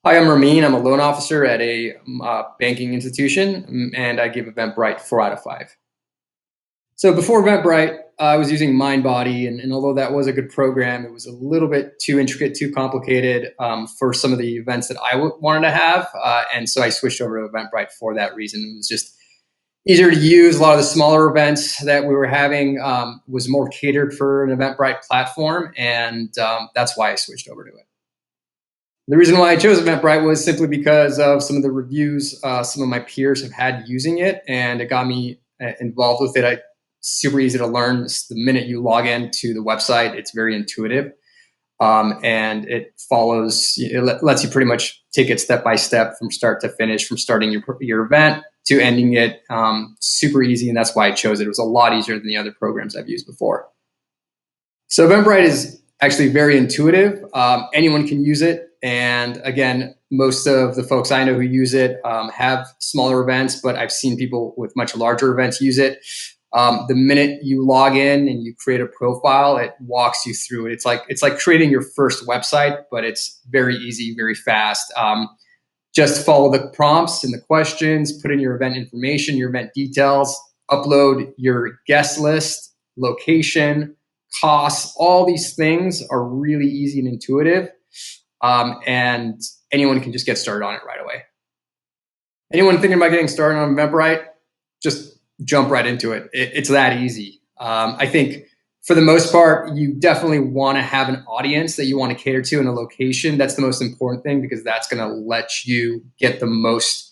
Hi, I'm Ramin. I'm a loan officer at a banking institution, and I give Eventbrite 4 out of 5. So before Eventbrite, I was using Mindbody, and although that was a good program, it was a little bit too intricate, too complicated for some of the events that I wanted to have, and so I switched over to Eventbrite for that reason. It was just easier to use. A lot of the smaller events that we were having was more catered for an Eventbrite platform, and that's why I switched over to it. The reason why I chose Eventbrite was simply because of some of the reviews some of my peers have had using it, and it got me involved with it. Super easy to learn. Just the minute you log in to the website, it's very intuitive, and it follows. It lets you pretty much take it step by step from start to finish, from starting your event to ending it. Super easy, and that's why I chose it. It was a lot easier than the other programs I've used before. So Eventbrite is actually very intuitive. Anyone can use it. And again, most of the folks I know who use it have smaller events, but I've seen people with much larger events use it. The minute you log in and you create a profile, it walks you through it. It's like creating your first website, but it's very easy, very fast. Just follow the prompts and the questions, put in your event information, your event details, upload your guest list, location, costs. All these things are really easy and intuitive. And anyone can just get started on it right away. Anyone thinking about getting started on Eventbrite, just jump right into it. It's that easy. I think for the most part, you definitely want to have an audience that you want to cater to in a location. That's the most important thing because that's going to let you get the most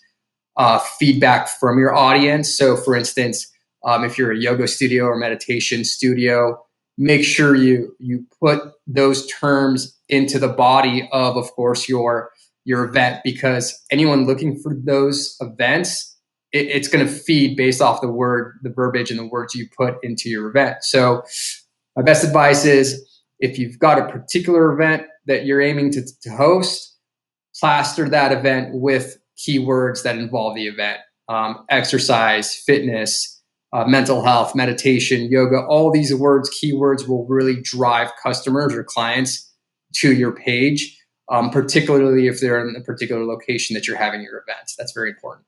feedback from your audience. So for instance, if you're a yoga studio or meditation studio, make sure you put those terms into the body of course, your event, because anyone looking for those events, it's going to feed based off the verbiage and the words you put into your event. So my best advice is if you've got a particular event that you're aiming to host, plaster that event with keywords that involve the event. Exercise, fitness, mental health, meditation, yoga, all these keywords will really drive customers or clients to your page, particularly if they're in a particular location that you're having your events. That's very important.